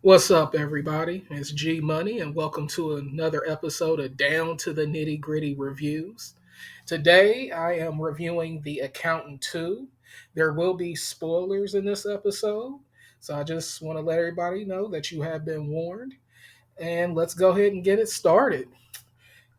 What's up, everybody? It's G Money, and welcome to another episode of Down to the Nitty Gritty Reviews. Today, I am reviewing The Accountant 2. There will be spoilers in this episode, so I just want to let everybody know that you have been warned. And let's go ahead and get it started.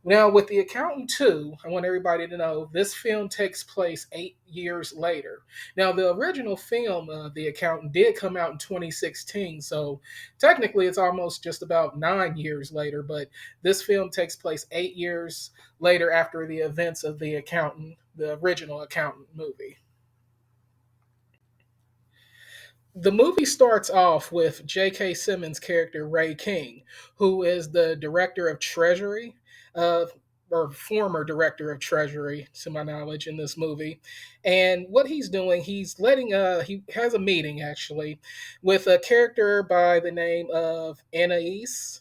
Now, with The Accountant 2, I want everybody to know this film takes place 8 years later. Now, the original film, The Accountant, did come out in 2016, so technically it's almost just about 9 years later, but this film takes place 8 years later after the events of The Accountant, the original Accountant movie. The movie starts off with J.K. Simmons' character Ray King, who is the director of Treasury, uh, or former director of Treasury, to my knowledge, in this movie. And what he's doing, he has a meeting actually with a character by the name of Anais.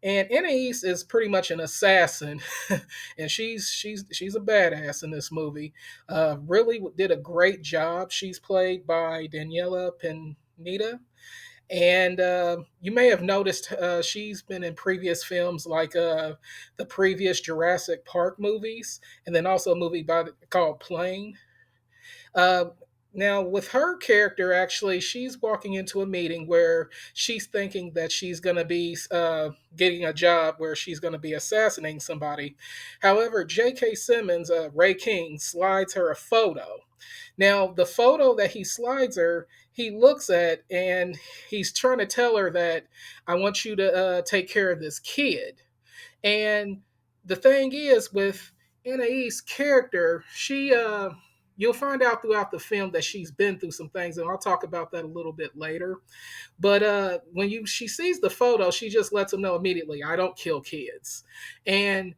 And Anais is pretty much an assassin, and she's a badass in this movie. Really did a great job. She's played by Daniela Pineda, and you may have noticed she's been in previous films like the previous Jurassic Park movies, and then also a movie called Plane. Uh, Now, with her character, actually, she's walking into a meeting where she's thinking that she's going to be getting a job where she's going to be assassinating somebody. However, J.K. Simmons, Ray King, slides her a photo. Now, the photo that he slides her, he looks at and he's trying to tell her that I want you to take care of this kid. And the thing is, with Anais' character, you'll find out throughout the film that she's been through some things, and I'll talk about that a little bit later. But when you she sees the photo, she just lets him know immediately, I don't kill kids. And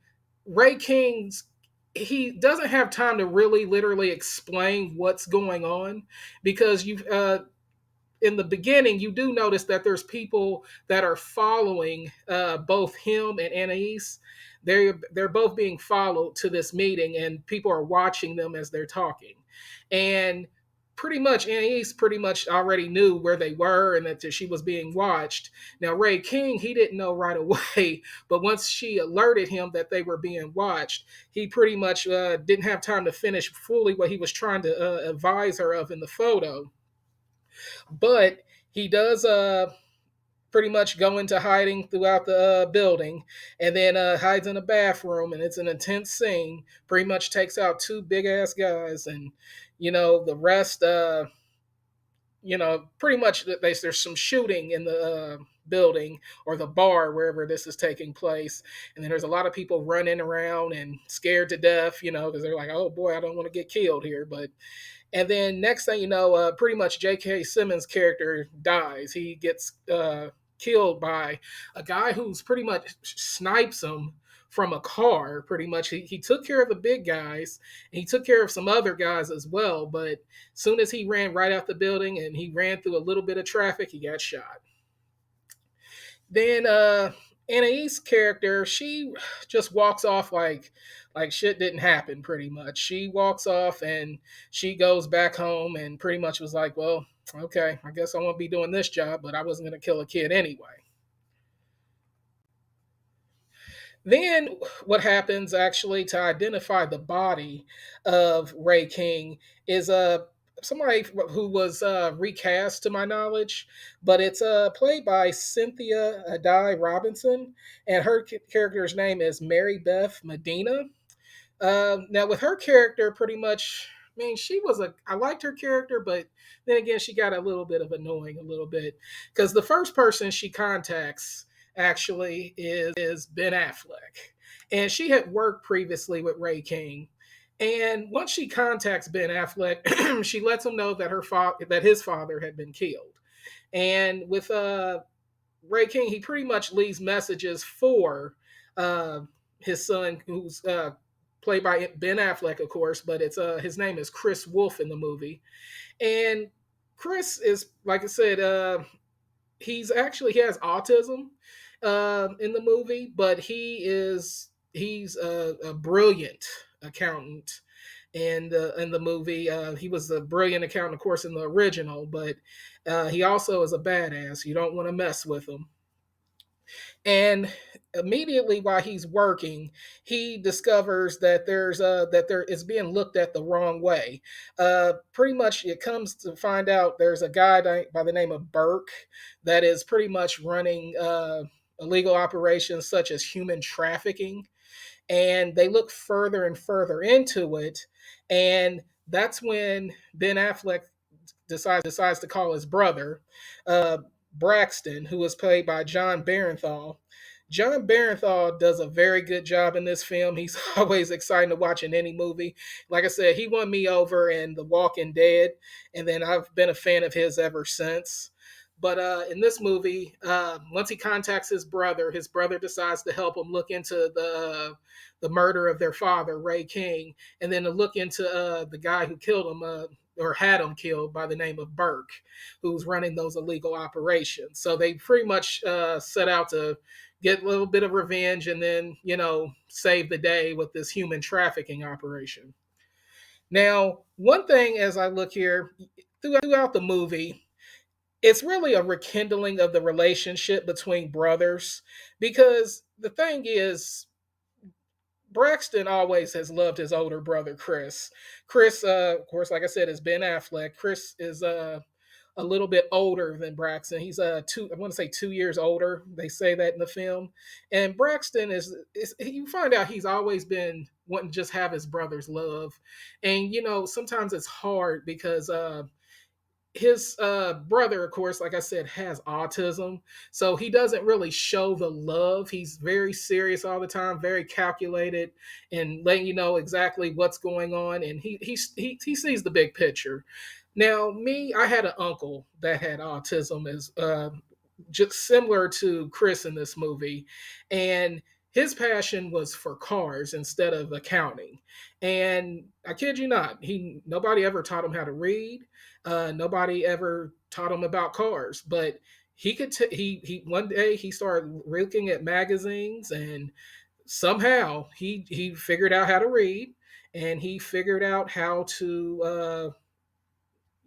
Ray King's he doesn't have time to really literally explain what's going on because you in the beginning, you do notice that there's people that are following both him and Anais. They're both being followed to this meeting, and people are watching them as they're talking. And pretty much, Anais pretty much already knew where they were and that she was being watched. Now, Ray King, he didn't know right away, but once she alerted him that they were being watched, he pretty much didn't have time to finish fully what he was trying to advise her of in the photo, but he does pretty much go into hiding throughout the building, and then hides in a bathroom, and it's an intense scene. Pretty much takes out two big ass guys, and the rest. Pretty much there's some shooting in the building or the bar wherever this is taking place, and then there's a lot of people running around and scared to death, because they're like, oh boy, I don't want to get killed here, but and then next thing you know, pretty much J.K. Simmons' character dies. He gets killed by a guy who's pretty much snipes him from a car. Pretty much, he took care of the big guys. And he took care of some other guys as well. But soon as he ran right out the building and he ran through a little bit of traffic, he got shot. Then Anais' character, she just walks off like shit didn't happen. Pretty much, she walks off and she goes back home and pretty much was like, well, okay, I guess I won't be doing this job, but I wasn't gonna kill a kid anyway. Then what happens actually to identify the body of Ray King is somebody who was recast to my knowledge, but it's played by Cynthia Adai Robinson, and her character's name is Mary Beth Medina. Now with her character, pretty much, I mean, I liked her character, but then again, she got a little bit of annoying a little bit because the first person she contacts actually is Ben Affleck, and she had worked previously with Ray King. And once she contacts Ben Affleck, she lets him know that that his father had been killed. And with Ray King, he pretty much leaves messages for uh, his son, who's played by Ben Affleck, of course, but it's his name is Chris Wolf in the movie. And Chris is, like I said, he has autism in the movie, but he's a brilliant accountant, in the movie. He was a brilliant accountant, of course, in the original, but he also is a badass. You don't want to mess with him. And immediately while he's working, he discovers that there is being looked at the wrong way. Pretty much, it comes to find out there's a guy by the name of Burke that is pretty much running illegal operations such as human trafficking, and they look further and further into it, and that's when Ben Affleck decides to call his brother, uh, Braxton, who was played by John Barenthal. John Barenthal does a very good job in this film. He's always exciting to watch in any movie. Like I said, he won me over in The Walking Dead, and then I've been a fan of his ever since. But in this movie, once he contacts his brother decides to help him look into the murder of their father, Ray King, and then to look into the guy who killed him, or had him killed, by the name of Burke, who's running those illegal operations. So they pretty much set out to get a little bit of revenge and then, save the day with this human trafficking operation. Now, one thing as I look here throughout the movie, it's really a rekindling of the relationship between brothers, because the thing is, Braxton always has loved his older brother Chris. Chris, of course, like I said, is Ben Affleck. Chris is a little bit older than Braxton. He's I want to say 2 years older. They say that in the film. And Braxton is you find out he's always been wanting to just have his brother's love. And sometimes it's hard because his brother, of course, like I said, has autism, so he doesn't really show the love. He's very serious all the time, very calculated, and letting you know exactly what's going on, and he sees the big picture. Now, me, I had an uncle that had autism, as just similar to Chris in this movie, and his passion was for cars instead of accounting. And I kid you not, he nobody ever taught him how to read. Nobody ever taught him about cars, but he one day he started looking at magazines, and somehow he figured out how to read, and he figured out how to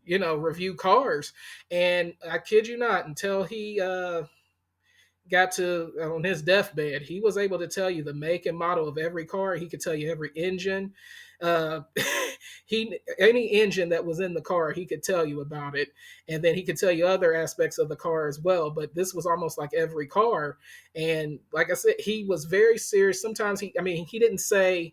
review cars. And I kid you not, until he got to on his deathbed, he was able to tell you the make and model of every car. He could tell you every engine. Uh, he any engine that was in the car, he could tell you about it, and then he could tell you other aspects of the car as well. But this was almost like every car, and like I said, he was very serious. Sometimes he didn't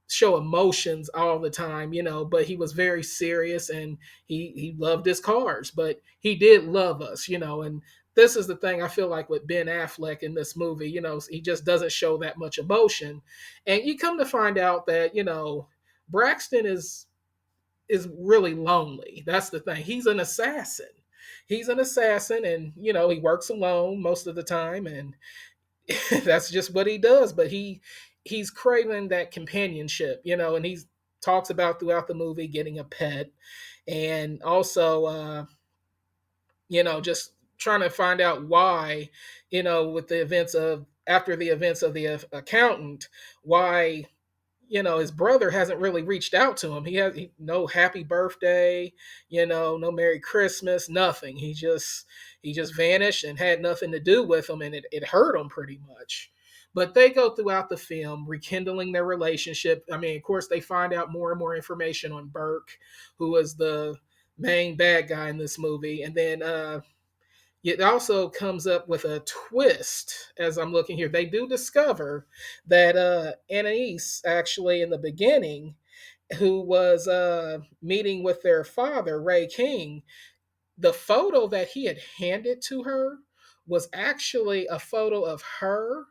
show emotions all the time, but he was very serious, and he loved his cars, but he did love us, and this is the thing I feel like with Ben Affleck in this movie, he just doesn't show that much emotion. And you come to find out that, Braxton is really lonely. That's the thing. He's an assassin. He's an assassin, and he works alone most of the time, and that's just what he does. But he's craving that companionship, and he talks about throughout the movie getting a pet, and also just trying to find out why, with the events of after the events of the accountant, why his brother hasn't really reached out to him. No happy birthday, no Merry Christmas, nothing. He just vanished and had nothing to do with him, and it hurt him pretty much. But they go throughout the film rekindling their relationship. I mean, of course, they find out more and more information on Burke, who is the main bad guy in this movie, and then it also comes up with a twist. As I'm looking here, they do discover that Anais, actually, in the beginning, who was meeting with their father, Ray King, the photo that he had handed to her was actually a photo of her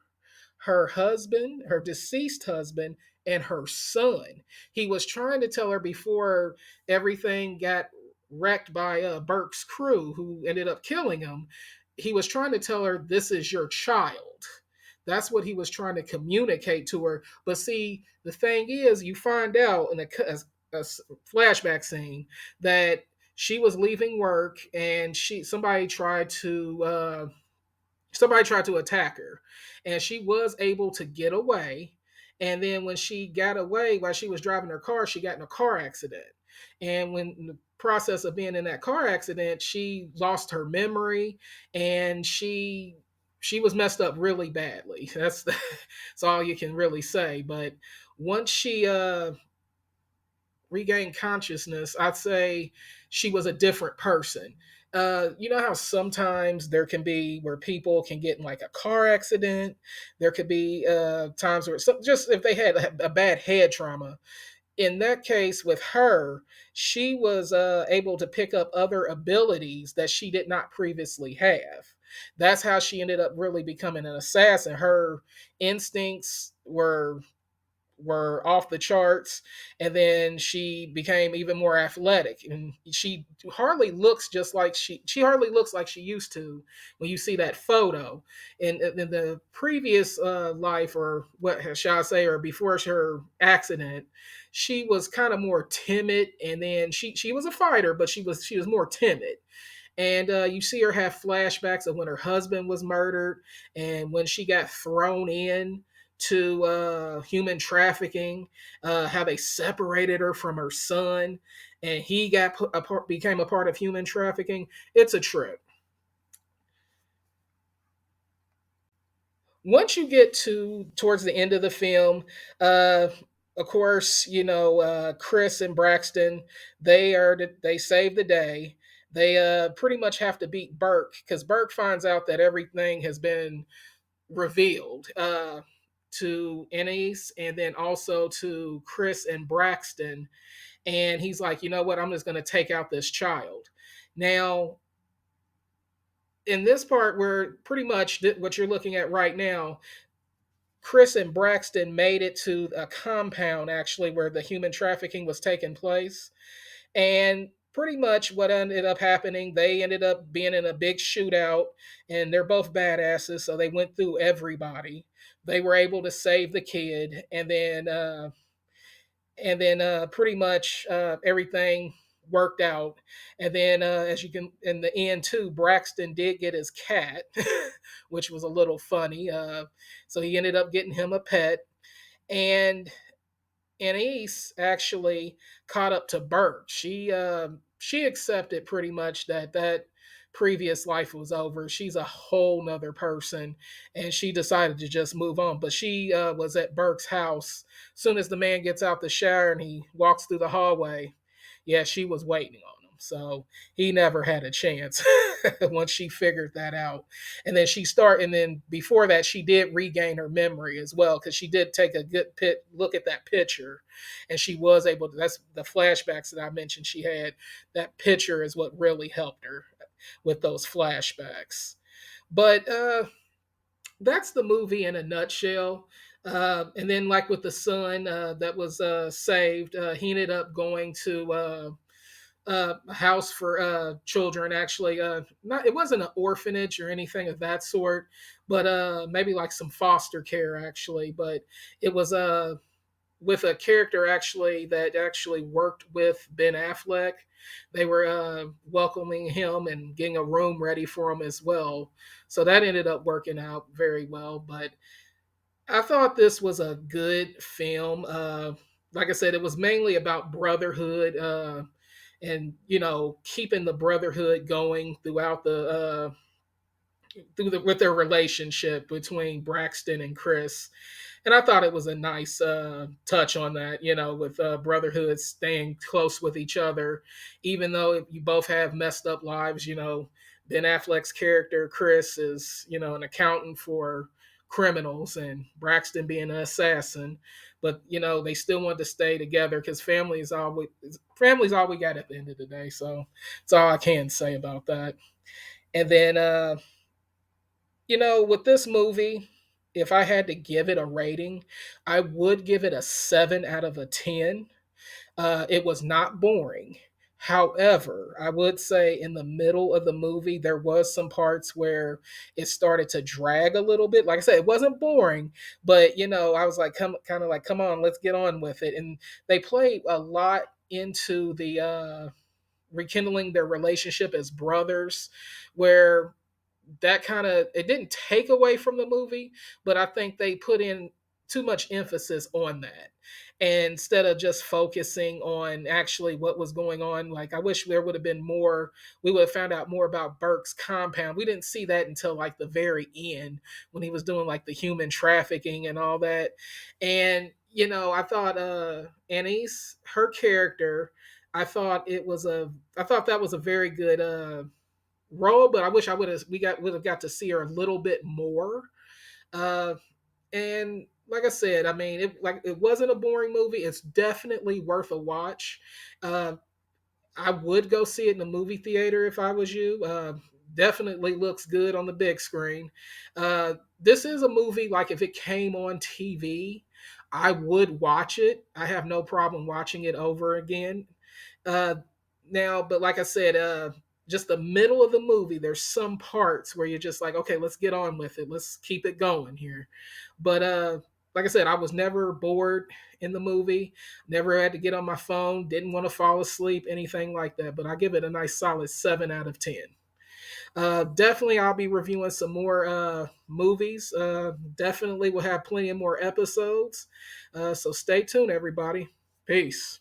husband, her deceased husband, and her son. He was trying to tell her before everything got wrecked by Burke's crew, who ended up killing him. He was trying to tell her, "This is your child." That's what he was trying to communicate to her. But see, the thing is, you find out in a flashback scene that she was leaving work, and somebody tried to attack her, and she was able to get away. And then when she got away while she was driving her car, she got in a car accident. And when in the process of being in that car accident, she lost her memory, and she was messed up really badly. That's all you can really say. But once she regained consciousness, I'd say she was a different person. You know how sometimes there can be where people can get in like a car accident. There could be times where just if they had a bad head trauma. In that case, with her, she was able to pick up other abilities that she did not previously have. That's how she ended up really becoming an assassin. Her instincts were off the charts, and then she became even more athletic, and she hardly looks just like she hardly looks like she used to when you see that photo in the previous life, or what shall I say, or before her accident. She was kind of more timid, and then she was a fighter, but she was more timid. And you see her have flashbacks of when her husband was murdered, and when she got thrown in to human trafficking, how they separated her from her son, and he got became a part of human trafficking. It's a trip. Once you get to towards the end of the film, uh, of course, Chris and Braxton, they save the day. They pretty much have to beat Burke because Burke finds out that everything has been revealed to Ennis, and then also to Chris and Braxton. And he's like, you know what? I'm just going to take out this child. Now, in this part, where pretty much what you're looking at right now, Chris and Braxton made it to a compound actually where the human trafficking was taking place. And pretty much what ended up happening, they ended up being in a big shootout, and they're both badasses, so they went through everybody. They were able to save the kid, and then pretty much everything worked out. And then, as you can in the end too, Braxton did get his cat, which was a little funny. So he ended up getting him a pet, and Anise actually caught up to Bert. She accepted pretty much that previous life was over. She's a whole nother person, and she decided to just move on. But she was at Burke's house. Soon as the man gets out the shower and he walks through the hallway, yeah, she was waiting on him. So he never had a chance once she figured that out. And then before that, she did regain her memory as well, because she did take a good look at that picture, and she was able to. That's the flashbacks that I mentioned she had. That picture is what really helped her with those flashbacks. But that's the movie in a nutshell. And then, like with the son that was saved, he ended up going to a house for children. Actually, not it wasn't an orphanage or anything of that sort, but maybe like some foster care actually. But it was with a character actually that actually worked with Ben Affleck. They were welcoming him and getting a room ready for him as well. So that ended up working out very well. But I thought this was a good film. Like I said, it was mainly about brotherhood, and keeping the brotherhood going throughout with their relationship between Braxton and Chris. And I thought it was a nice touch on that, with brotherhood staying close with each other, even though you both have messed up lives. Ben Affleck's character Chris is an accountant for criminals, and Braxton being an assassin. But they still want to stay together because family's all we got at the end of the day. So that's all I can say about that. And then with this movie, if I had to give it a rating, I would give it a 7 out of a 10. It was not boring. However, I would say in the middle of the movie, there was some parts where it started to drag a little bit. Like I said, it wasn't boring, but I was like, kind of like, come on, let's get on with it. And they played a lot into the rekindling their relationship as brothers, where that kind of it didn't take away from the movie, but I think they put in too much emphasis on that. And instead of just focusing on actually what was going on, like I wish there would have been more, we would have found out more about Burke's compound. We didn't see that until like the very end when he was doing like the human trafficking and all that. And I thought Anise, her character, I thought that was a very good role, but I wish I would have got to see her a little bit more. Uh, and like I said, I mean, it wasn't a boring movie. It's definitely worth a watch. Uh, I would go see it in the movie theater if I was you. Definitely looks good on the big screen. This is a movie like if it came on TV, I would watch it. I have no problem watching it over again. Uh, Now, but like I said, just the middle of the movie, there's some parts where you're just like, okay, let's get on with it. Let's keep it going here. But like I said, I was never bored in the movie. Never had to get on my phone. Didn't want to fall asleep, anything like that. But I give it a nice solid 7 out of 10. Definitely, I'll be reviewing some more movies. Definitely, we'll have plenty of more episodes. So stay tuned, everybody. Peace.